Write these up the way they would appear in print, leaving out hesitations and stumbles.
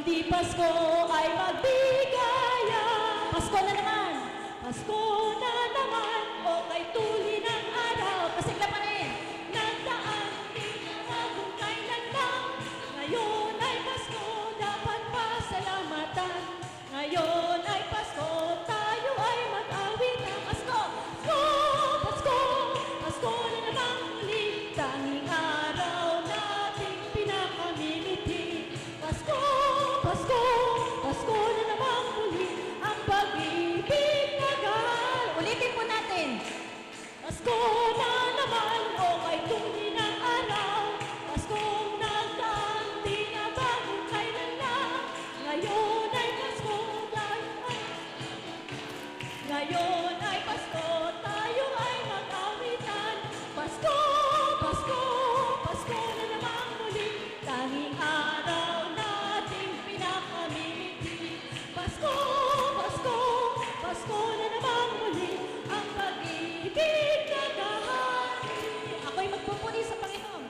Di Pasko ay magbigaya. Pasko na naman, Pasko na naman, o kay tuli ng araw. Pasigla pa rin. Nagdaan, di na kung kailan lang. Ngayon ay Pasko, dapat pasalamatan. Ngayon ay Pasko, tayo ay mag-awit ng Pasko. Pasko, Pasko, Pasko na naman muli. Tanging araw nating pinakamimiti. Pasko, Pasko, Pasko na naman muli. Ang pag-ibig na gahal. Ulitin po natin. Pasko na naman, o kay tuli ng araw. Paskong nagdaan, di na bagong kailan lang. Ngayon ay Pasko, ngayon ay Pasko, tayo ay mag-awitan. Pasko, Pasko, Pasko na naman muli. Tanging araw nating pinakamimiti. Pasko, Pasko, Pasko na naman muli. Ang pag-ibig na gahari. Ako'y magpupuri sa Panginoon.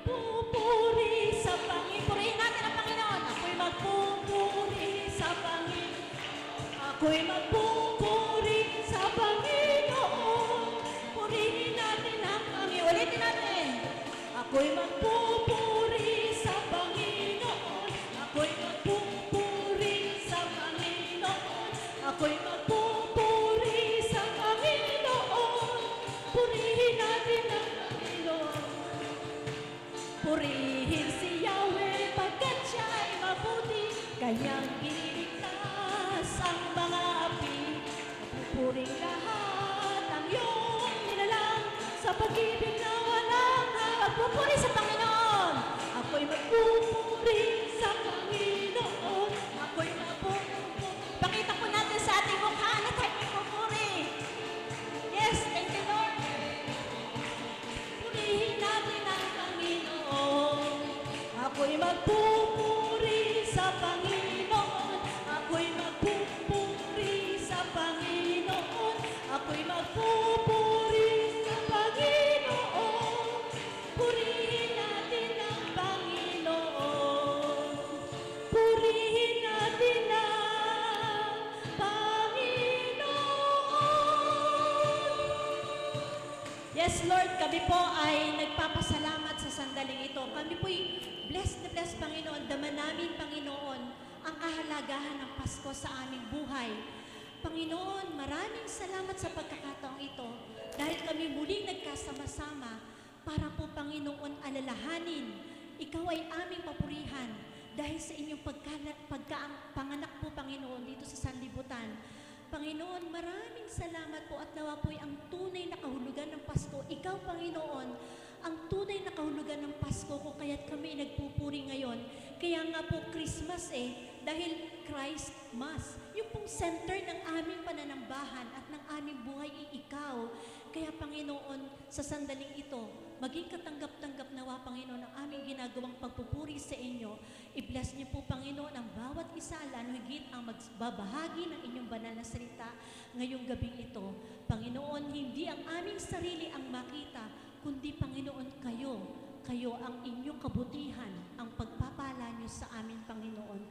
Pupuri sa Panginoon. Purihin natin ang Panginoon. Ako'y magpupuri sa Panginoon. Ako'y magpupuri sa Panginoon. Purihin natin ang Panginoon. Ulitin natin. Ako'y magpupuri sa Panginoon. Ako'y magpupuri sa Panginoon. Ako'y magpupuri sa Panginoon. Purihin natin ang Panginoon. Purihin si Yahweh pagkat siya ay mabuti, kanyang iniligtas ang mga api. Mapupuring lahat ang iyong nilalang sa pag-ibig na walang magpupuri sa Panginoon. Ako'y magpupuri sa Panginoon. Ako'y magpupuri. Pakita po natin sa ating mukha na tayo magpupuri. Yes, thank you Lord. Purihin natin ang Panginoon. Ako'y magpupuri sa Panginoon. Ako'y magpupuri sa Panginoon. Ako'y magpupuri sa Panginoon. Purihin natin ang Panginoon. Purihin natin ang Panginoon. Yes, Lord, kami po ay nagpapasalamat sa sandaling ito. Kami po'y blessed na blessed, Panginoon. Dama namin, Panginoon, ang kahalagahan ng Pasko sa aming buhay. Panginoon, maraming salamat sa pagkakataong ito dahil kami muling nagkasama-sama para po, Panginoon, alalahanin. Ikaw ay aming papurihan dahil sa inyong panganak po, Panginoon, dito sa sanlibutan. Panginoon, maraming salamat po at nawa po'y ang tunay na kahulugan ng Pasko. Ikaw, Panginoon, ang tunay na kahulugan ng Pasko kung kaya't kami nagpupuri ngayon. Kaya nga po Christmas dahil Christmas, yung pong center ng aming pananambahan at ng aming buhay ay ikaw. Kaya Panginoon, sa sandaling ito, maging katanggap-tanggap nawa, Panginoon, ang aming ginagawang pagpupuri sa inyo. I-bless niyo po, Panginoon, ang bawat isa, lalo higit ang magbabahagi ng inyong banal na salita ngayong gabing ito. Panginoon, hindi ang aming sarili ang makita, kundi, Panginoon, kayo ang inyong kabutihan, ang pagpapala niyo sa amin, Panginoon.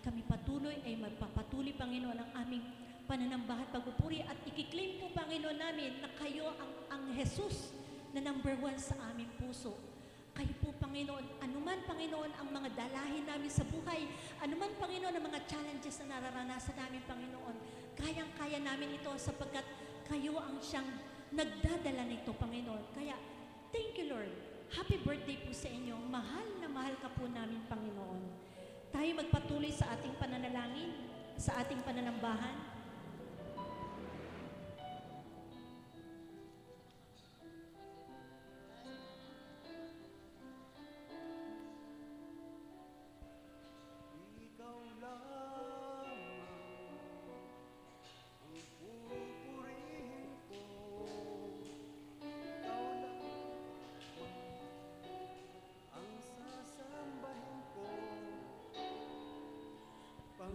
Kami patuloy ay magpapatuloy, Panginoon, ang aming pananambahan, pagpupuri at ikiklaim po, Panginoon, namin na kayo ang Jesus na number 1 sa aming puso. Kayo po, Panginoon, anuman, Panginoon, ang mga dalahin namin sa buhay, anuman, Panginoon, ang mga challenges na nararanasan namin, Panginoon, kayang-kaya namin ito sapagkat kayo ang siyang nagdadala nito, Panginoon. Kaya, thank you, Lord. Happy birthday po sa inyo. Mahal na mahal ka po namin, Panginoon. Tayo magpatuloy sa ating pananalangin, sa ating pananambahan.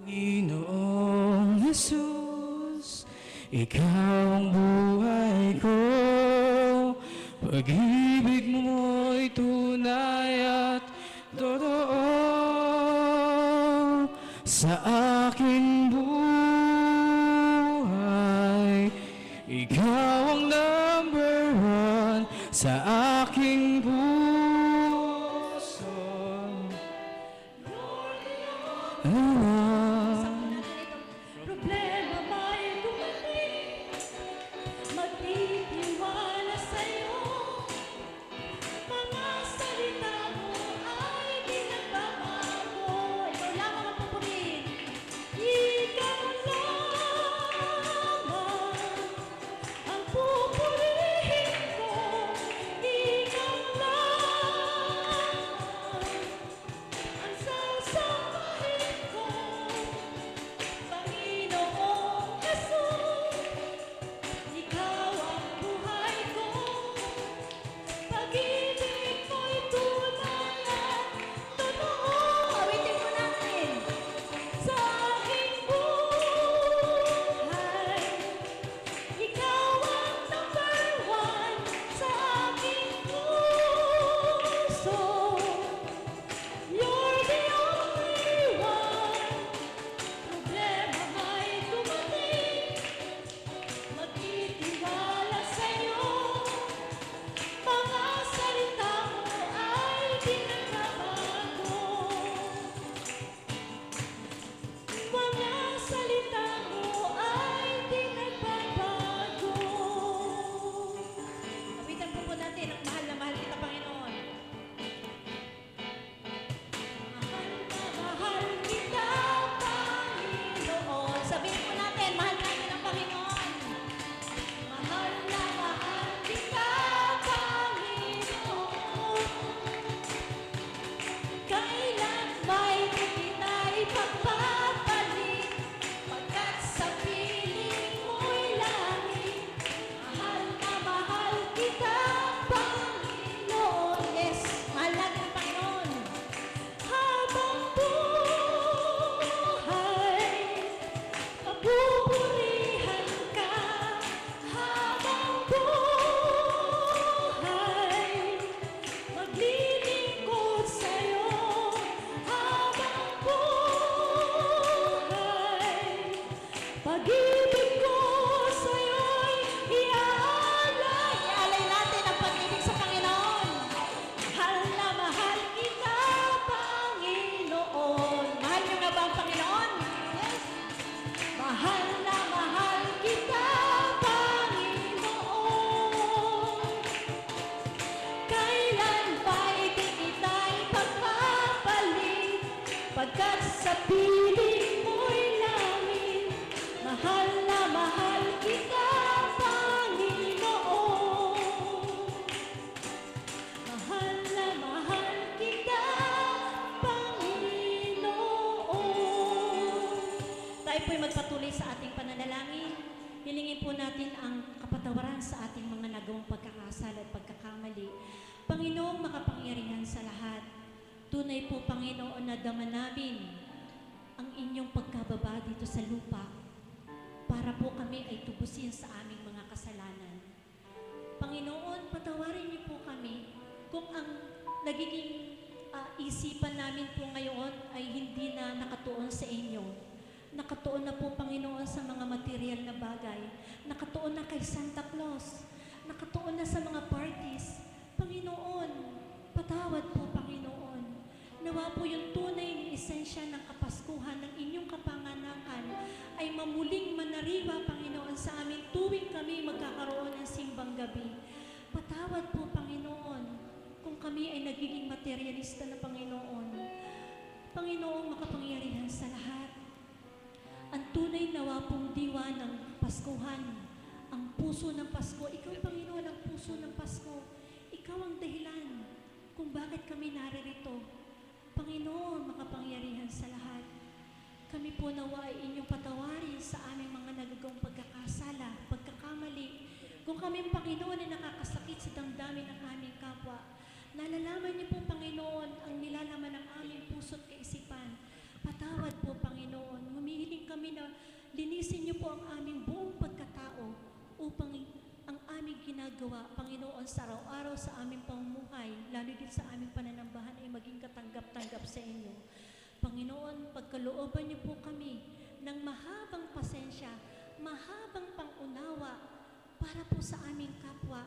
Panginoong Jesus, Ikaw ang buhay ko. Pag-ibig mo'y tunay at sa aking buhay. Ikaw ang number one sa aking puso. Problema may dumating, magtitiwala sa'yo. Mga salita mo ay di nagbabago. Ikaw lamang ang pupurihin. Ikaw lamang ang pupurihin ko. Ikaw lamang ang sasabihin ko. Panginoong Jesus, Ikaw ang buhay ko. Pag-ibig mo'y tunay at totoo. Awitin mo natin. Sa aking buhay, Ikaw ang number one sa aking puso. You're the only one. Problema may dumating, magtitiwala sa'yo. Mga salita mo ay di nagbabago. Mga salita mo ay di nagbabago. Awitan po natin ang mahal na mahal kita, Panginoon. Mahal kita, Panginoon. Sabihin po natin, mahal natin ang Panginoon. Mahal na mahal kita, Panginoon. Kailan may di kita ipagpapalit, pagkat sa piling mo'y langit. Mahal na mahal kita, Panginoon. Yes, mahal natin ang Panginoon. Habang buhay, mapupurihan ka. Habang buhay, maglilingkod sa'yo. Habang buhay, pag-ibig ko sa'yo'y iaalay. Iaalay natin ang pag-ibig sa Panginoon. Mahal na mahal kita, Panginoon. Mahal niyo nga ba ang Panginoon? Yes. Mahal na mahal kita, Panginoon. Kailan ba'y di kita ipagpapalit, pagkat sa piling mo'y langit. Mahal na mahal kita, Panginoon. Mahal na mahal kita, Panginoon. Tayo po'y magpatuloy sa ating pananalangin. Hilingin po natin ang kapatawaran sa ating mga nagawang pagkakasala at pagkakamali. Panginoong makapangyarihan sa lahat, tunay po, Panginoon, na dama namin ang inyong pagkababa dito sa lupa para po kami ay tubusin sa aming mga kasalanan. Panginoon, patawarin niyo po kami kung ang nagiging isipan namin po ngayon ay hindi na nakatuon sa inyo. Nakatuon na po, Panginoon, sa mga material na bagay. Nakatuon na kay Santa Claus. Nakatuon na sa mga parties. Panginoon, patawad po, Panginoon. Nawa po yung tunay na esensya ng kapaskuhan ng inyong kapanganakan ay mamuling manariwa, Panginoon, sa amin tuwing kami magkakaroon ng simbang gabi. Patawad po, Panginoon, kung kami ay nagiging materialista na, Panginoon. Panginoong makapangyarihan sa lahat, ang tunay nawa pong diwa ng Paskuhan, ang puso ng Pasko. Ikaw, Panginoon, ang puso ng Pasko. Ikaw ang dahilan kung bakit kami naririto. Panginoon, makapangyarihan sa lahat, kami po nawa ay inyong patawarin sa aming mga nagagawang pagkakasala, pagkakamali. Kung kami, Panginoon, ay nakakasakit sa damdamin ng aming kapwa, nalalaman niyo po, Panginoon, ang nilalaman ng aming puso't kaisipan. Patawad po, Panginoon. Humihiling kami na linisin niyo po ang aming buong pagkatao upang ang aming ginagawa, Panginoon, sa araw-araw sa aming pamumuhay, lalo din sa aming pananambahan ay maging katanggap-tanggap sa inyo. Panginoon, pagkaloob pagkalooban niyo po kami ng mahabang pasensya, mahabang pangunawa para po sa aming kapwa.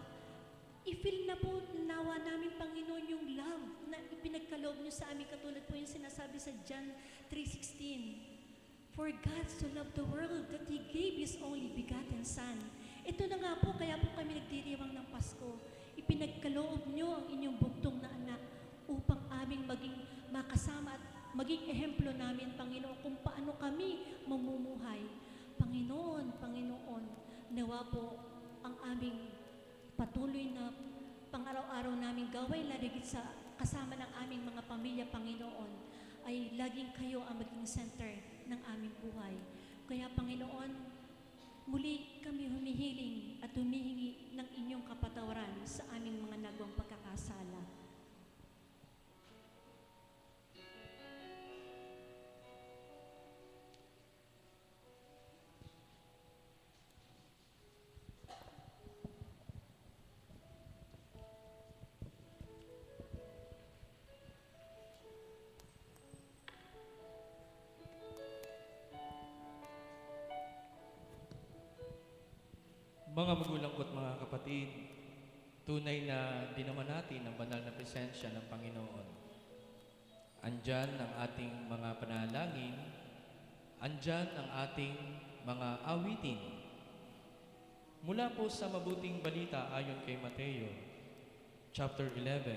I-feel na po nawa namin, Panginoon, yung love na ipinagkaloob niyo sa amin, katulad po yung sinasabi sa John 3:16. For God so loved the world that He gave His only begotten Son. Ito na nga po, kaya po kami nagdiriwang ng Pasko. Ipinagkaloob niyo ang inyong bugtong na anak upang aming maging makasama at maging ehemplo namin, Panginoon, kung paano kami mamumuhay. Panginoon, nawa po ang aming patuloy na pang-araw-araw naming gawain, lalagit sa kasama ng aming mga pamilya, Panginoon, ay laging kayo ang maging center ng aming buhay. Kaya, Panginoon, muli kami humihiling at humihingi ng inyong kapatawaran sa aming mga nagawang pagkakasala. Mga magulang ko at mga kapatid, tunay na dinaman natin ang banal na presensya ng Panginoon. Andyan ang ating mga panalangin, andyan ang ating mga awitin. Mula po sa mabuting balita ayon kay Mateo, chapter 11,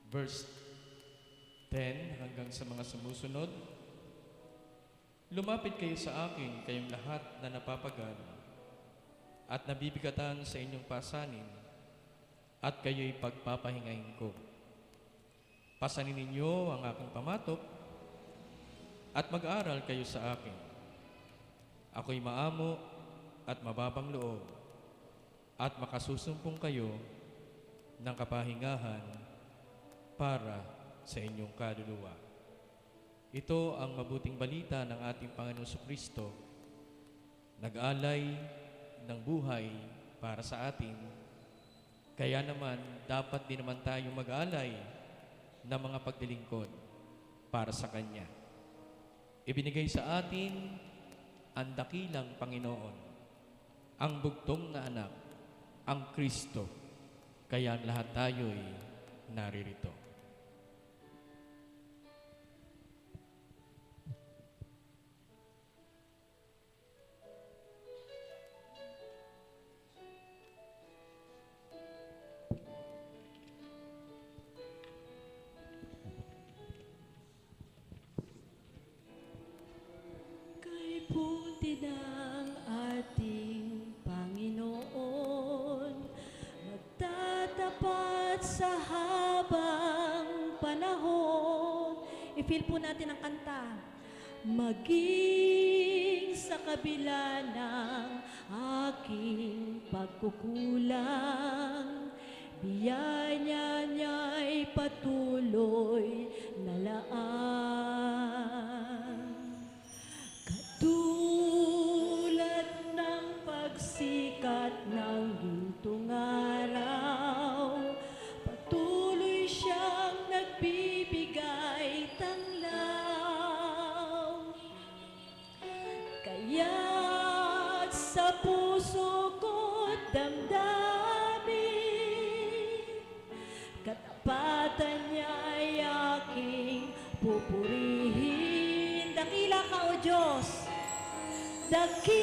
verse 10 hanggang sa mga sumusunod. Lumapit kayo sa akin, kayong lahat na napapagod at nabibigatan sa inyong pasanin, at kayo'y pagpapahingahin ko. Pasanin ninyo ang aking pamatok at mag-aral kayo sa akin. Ako'y maamo at mababang loob, at makasusumpong kayo ng kapahingahan para sa inyong kaluluwa. Ito ang mabuting balita ng ating Panginoong Jesucristo, nag-alay ng buhay para sa atin. Kaya naman, dapat din naman tayong mag-alay ng mga paglilingkod para sa Kanya. Ibinigay sa atin ang dakilang Panginoon, ang bugtong na anak, ang Kristo. Kaya lahat tayo'y naririto. Puti ng ating Panginoon, magtatapat sa habang panahon. I-feel po natin ang kanta. Maging sa kabila ng aking pagkukulang, biyaya niya'y patuloy na laan. Tulad ng pagsikat ng gintong araw, patuloy siyang nagbibigay tanglaw. Kaya't sa puso ko't damdamin, katapatan niya'y aking pupurihin. Dakila ka, O Diyos! Dakila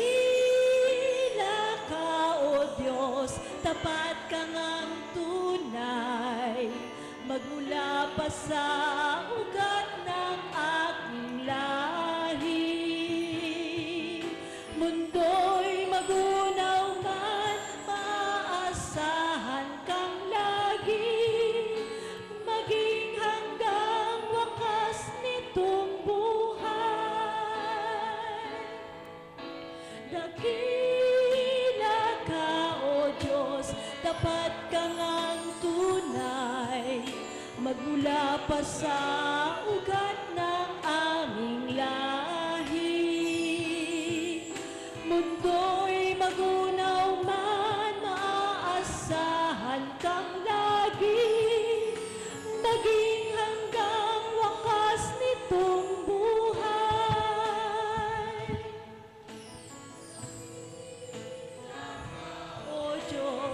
ka, O Diyos, tapat ka ngang tunay, magmula pa sa ugat ng aking lahi. Mundo'y magunaw man, maasahan kang lagi, maging hanggang wakas nitong buhay. Dakila ka, O Diyos, tapat ka ngang tunay, magmula pa sa ugat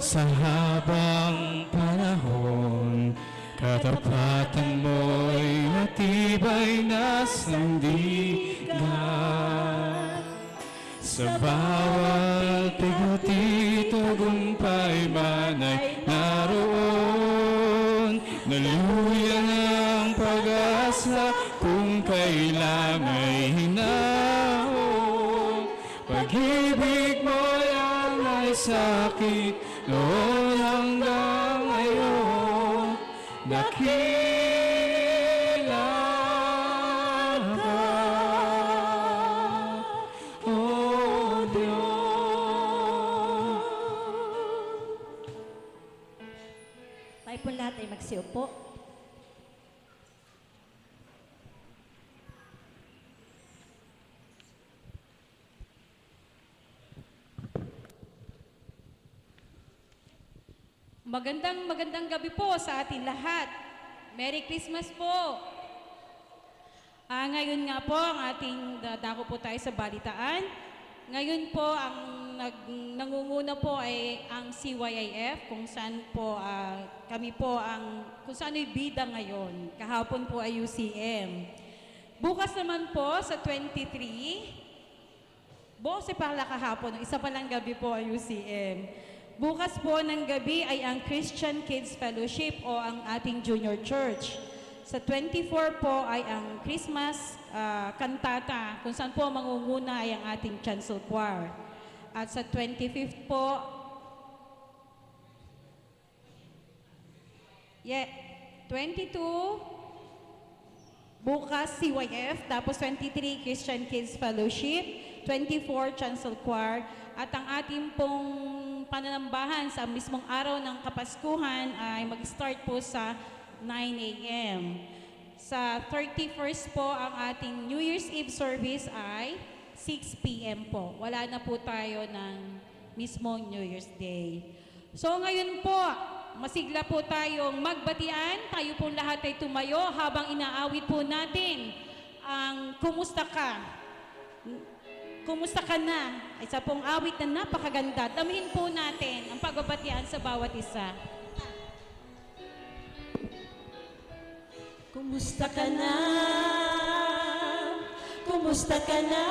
sa habang panahon. Katapatan mo'y matibay na sandigan. Sa bawat piguti, tagumpay man ay naroon. Naluyan ang pag-asa kung kailan ay hinahon. Pag-ibig mo'y alay sa'kin noon hanggang ngayon. Dakila ka, O Diyos. Tayo po lahat ay magsiupo. Magandang gabi po sa ating lahat. Merry Christmas po. Ngayon nga po, ang ating dadako po tayo sa balitaan. Ngayon po, ang nangunguna po ay ang CYIF, kung saan po kami po kung saan ay bida ngayon. Kahapon po ay UCM. Bukas naman po sa 23, bukas pala kahapon, isa palang gabi po ay UCM. Bukas po ng gabi ay ang Christian Kids Fellowship o ang ating junior church. Sa 24 po ay ang Christmas kantata, kung saan po mangunguna ay ang ating chancel choir. At sa 25th po, 22, bukas CYF, tapos 23 Christian Kids Fellowship, 24 chancel choir, at ang ating pong pananambahan sa mismong araw ng Kapaskuhan ay mag-start po sa 9 a.m. Sa 31st po, ang ating New Year's Eve service ay 6 p.m. po. Wala na po tayo ng mismong New Year's Day. So ngayon po, masigla po tayong magbatian. Tayo po lahat ay tumayo habang inaawit po natin ang Kumusta Ka? Kumusta ka na? Isa pong awit na napakaganda. Damihin po natin ang pagbabatian sa bawat isa. Kumusta ka na? Kumusta ka na?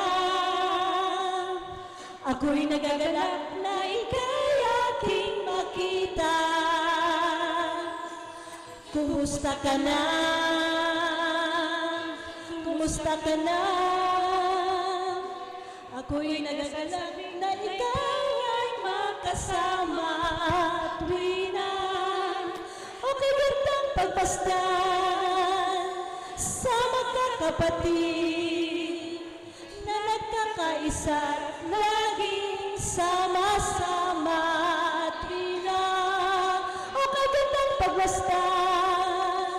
Ako'y nagagalak na ika'y aking makita. Kumusta ka na? Kumusta ka na? Ako'y nagagalak na ikaw ay makasama tuwi na. Okay, gandang pagpasdan sa magkakapatid na nagkakaisa at laging sama-sama tuwi na. Okay, gandang pagpasdan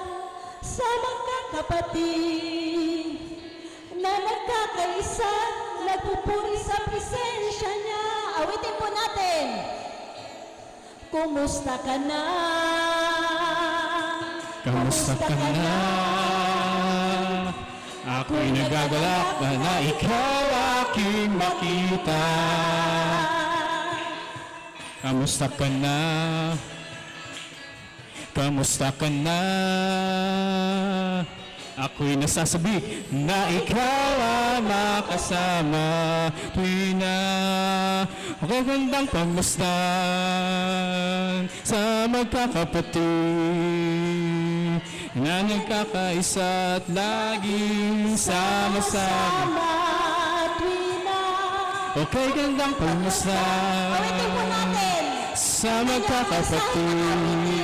sa magkakapatid na nagkakaisa at nagpupuri sa presensya niya. Awitin po natin. Kumusta ka na? Kamusta ka na? Ako'y nagagalak na ikaw aking makita. Kamusta ka na? Kamusta ka na? Ako'y nasasabi na ikaw ang makasama tuwi na. Okay, gandang pagmasdan sa magkakapatid na nagkakaisa at laging sama-sama. tuwi na. Okay, gandang pagmasdan Awitin po natin. sa magkakapatid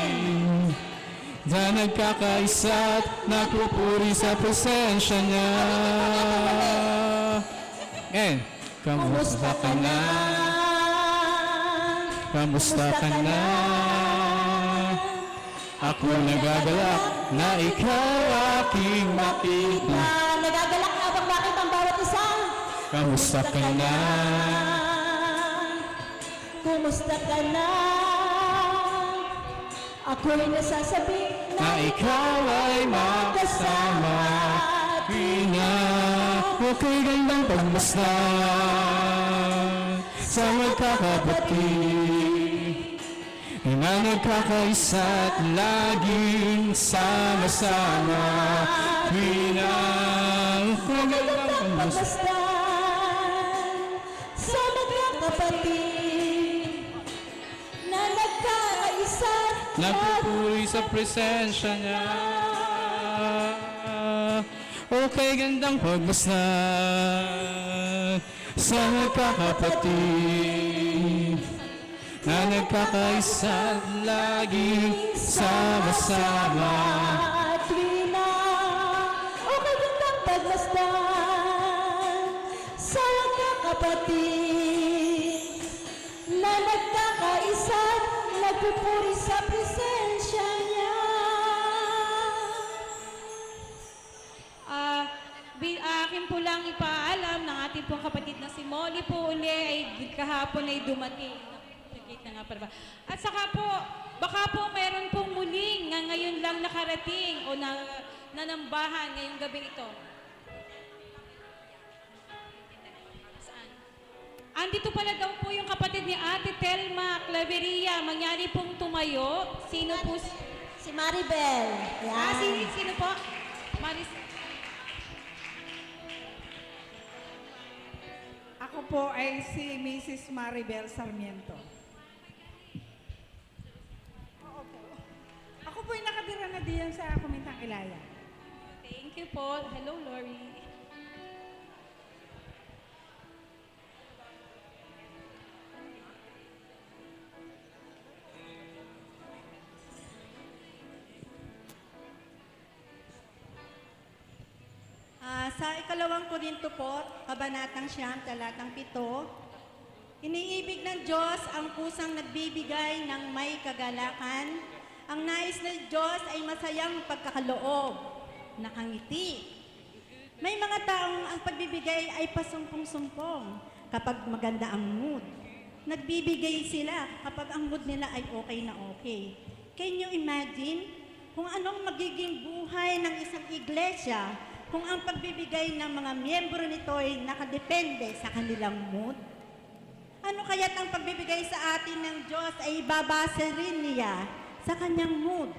na nagkakaisa at nagpupuri sa presensya niya. And, kamusta ka na? Kamusta ka na? Ako nagagalak na ikaw aking makita. Nagagalak na bang bakit ang bawat isa? Kamusta ka na? Kumusta ka na? Ako'y nasasabi Na ikaw ay makasama. Ina, okay, gandang pagmasdan sa magkakapatid na nagkakaisa at laging sama-sama. Pinagagandang Pagmasdan sa magkakapatid na nagkakaisa nagpupuri sa presensya niya. Okay, gandang pagmasdan sa magkakapatid na nagkakaisa at laging sama-sama. tuwina o kagandang pagmasdan sa magkakapatid na nagkakaisa nagpupuri sa presensya niya. Akin po lang ipaalam ng ating pong kapatid na si Molly po uli ay kahapon ay dumating. Nag-gate na nga para ba? At saka po, baka po mayroon pong muling nga ngayon lang nakarating o nanambahan ngayong gabi ito. Saan? Andito pala daw po yung kapatid ni Ate Telma Claveria. Mangyari pong tumayo. Sino po? Si Maribel. Sino po? Maris. Ako po ay si Mrs. Maribel Sarmiento. Oo po. Ako po ay nakatira na diyan sa Kumintang Ilaya. Thank you po. Hello, Lori. Sa ikalawang Korinto po, Kabanatang 9, talatang 7, iniibig ng Diyos ang pusang nagbibigay ng may kagalakan. Ang nais ng Diyos ay masayang pagkakaloob, nakangiti. May mga taong ang pagbibigay ay pasumpong-sumpong kapag maganda ang mood. Nagbibigay sila kapag ang mood nila ay okay na okay. Can you imagine kung anong magiging buhay ng isang iglesia kung ang pagbibigay ng mga miyembro nito ay nakadepende sa kanilang mood? Ano kaya't ang pagbibigay sa atin ng Diyos ay babase rin niya sa kanyang mood?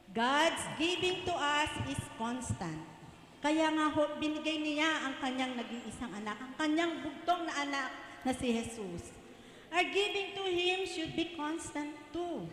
God's giving to us is constant. Kaya nga binigay niya ang kanyang nag-iisang anak, ang kanyang bugtong na anak na si Jesus. Our giving to Him should be constant too.